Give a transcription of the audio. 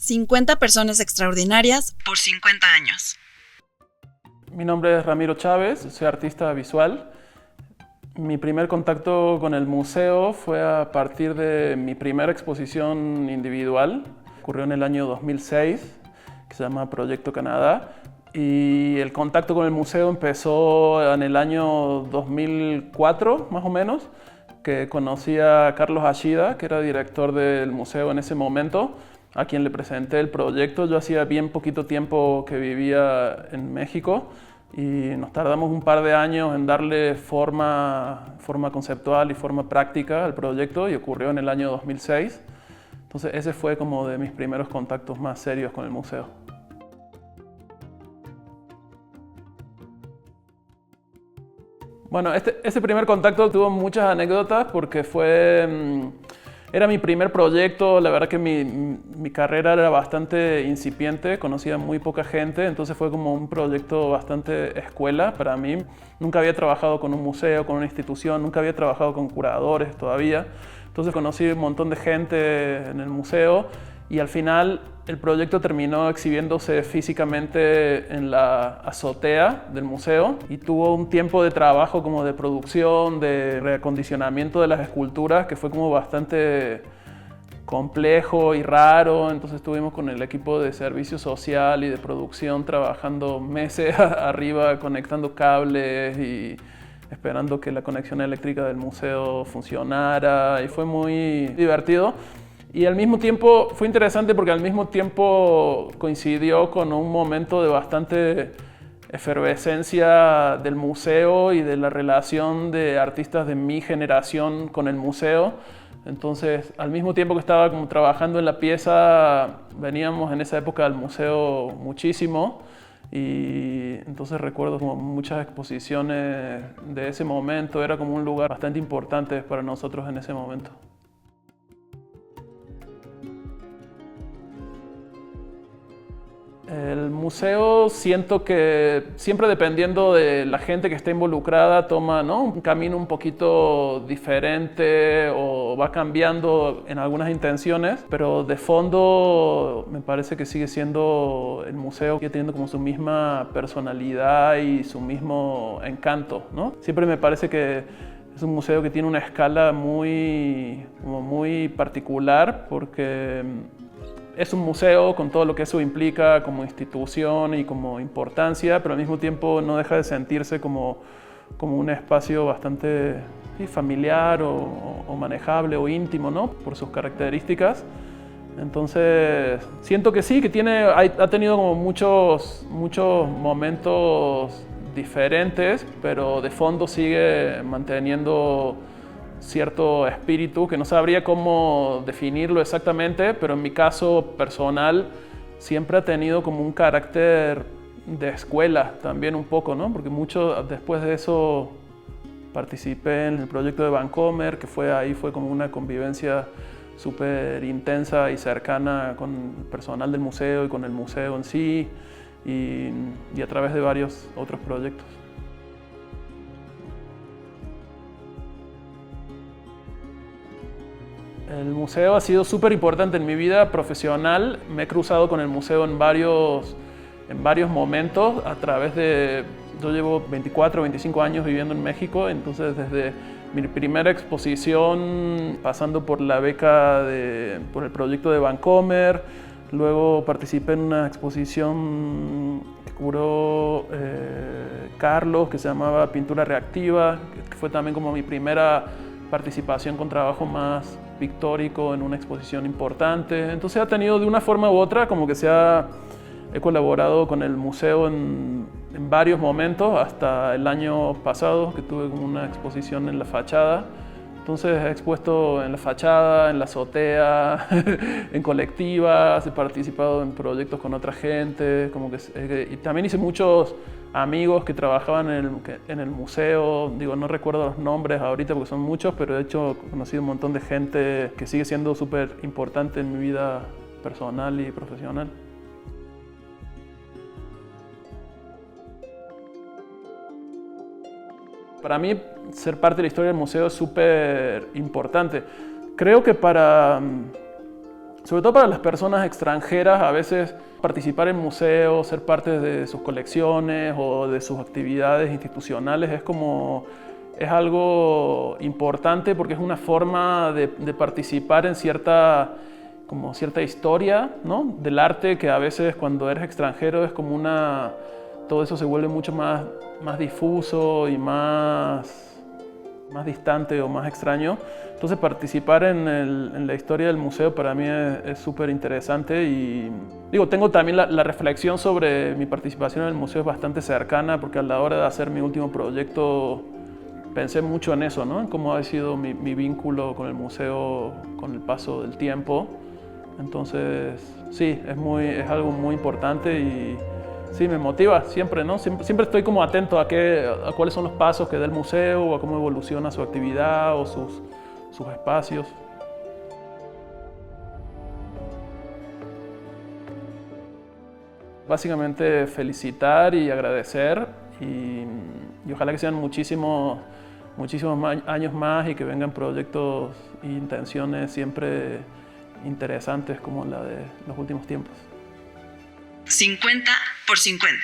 50 personas extraordinarias por 50 años. Mi nombre es Ramiro Chávez, soy artista visual. Mi primer contacto con el museo fue a partir de mi primera exposición individual. Ocurrió en el año 2006, que se llama Proyecto Canadá. Y el contacto con el museo empezó en el año 2004, más o menos, que conocí a Carlos Ashida, que era director del museo en ese momento, a quien le presenté el proyecto. Yo hacía bien poquito tiempo que vivía en México y nos tardamos un par de años en darle forma conceptual y forma práctica al proyecto, y ocurrió en el año 2006. Entonces ese fue como de mis primeros contactos más serios con el museo. Bueno, ese primer contacto tuvo muchas anécdotas porque era mi primer proyecto. La verdad que mi carrera era bastante incipiente, conocía muy poca gente, entonces fue como un proyecto bastante escuela para mí. Nunca había trabajado con un museo, con una institución, nunca había trabajado con curadores todavía. Entonces conocí un montón de gente en el museo y al final el proyecto terminó exhibiéndose físicamente en la azotea del museo y tuvo un tiempo de trabajo como de producción, de reacondicionamiento de las esculturas que fue como bastante complejo y raro. Entonces estuvimos con el equipo de servicio social y de producción trabajando meses arriba, conectando cables y esperando que la conexión eléctrica del museo funcionara, y fue muy divertido. Y al mismo tiempo fue interesante porque al mismo tiempo coincidió con un momento de bastante efervescencia del museo y de la relación de artistas de mi generación con el museo. Entonces, al mismo tiempo que estaba como trabajando en la pieza, veníamos en esa época al museo muchísimo, y entonces recuerdo como muchas exposiciones de ese momento. Era como un lugar bastante importante para nosotros en ese momento. El museo, siento que siempre, dependiendo de la gente que esté involucrada, toma, ¿no?, un camino un poquito diferente o va cambiando en algunas intenciones, pero de fondo me parece que sigue siendo el museo, que teniendo como su misma personalidad y su mismo encanto, ¿no? Siempre me parece que es un museo que tiene una escala muy particular, porque es un museo con todo lo que eso implica como institución y como importancia, pero al mismo tiempo no deja de sentirse como un espacio bastante familiar o manejable o íntimo, ¿no?, por sus características. Entonces siento que sí, que ha tenido como muchos momentos diferentes, pero de fondo sigue manteniendo cierto espíritu que no sabría cómo definirlo exactamente, pero en mi caso personal siempre ha tenido como un carácter de escuela también un poco, ¿no? Porque mucho después de eso participé en el proyecto de Vancomer, que fue como una convivencia súper intensa y cercana con el personal del museo y con el museo en sí, y a través de varios otros proyectos. El museo ha sido súper importante en mi vida profesional. Me he cruzado con el museo en varios momentos a través de... Yo llevo 24 o 25 años viviendo en México, entonces desde mi primera exposición, pasando por la beca por el proyecto de Vancomer, luego participé en una exposición que curó Carlos, que se llamaba Pintura Reactiva, que fue también como mi primera participación con trabajo más pictórico en una exposición importante. Entonces ha tenido de una forma u otra como que he colaborado con el museo en varios momentos, hasta el año pasado que tuve como una exposición en la fachada. Entonces he expuesto en la fachada, en la azotea, en colectivas, he participado en proyectos con otra gente, y también hice muchos amigos que trabajaban en el museo. Digo, no recuerdo los nombres ahorita porque son muchos, pero de hecho he conocido un montón de gente que sigue siendo súper importante en mi vida personal y profesional. Para mí, ser parte de la historia del museo es súper importante. Creo que Sobre todo para las personas extranjeras, a veces participar en museos, ser parte de sus colecciones o de sus actividades institucionales es algo importante porque es una forma de participar en cierta historia, ¿no? Del arte, que a veces cuando eres extranjero es todo eso se vuelve mucho más difuso y más distante o más extraño. Entonces participar en la historia del museo para mí es súper interesante y tengo también la reflexión sobre mi participación en el museo es bastante cercana porque a la hora de hacer mi último proyecto pensé mucho en eso, ¿no? En cómo ha sido mi vínculo con el museo con el paso del tiempo. Entonces sí, es algo muy importante y sí, me motiva siempre, ¿no? Siempre estoy como atento a cuáles son los pasos que da el museo, o a cómo evoluciona su actividad o sus espacios. Básicamente felicitar y agradecer y ojalá que sean muchísimos años más y que vengan proyectos e intenciones siempre interesantes como la de los últimos tiempos. 50 por 50.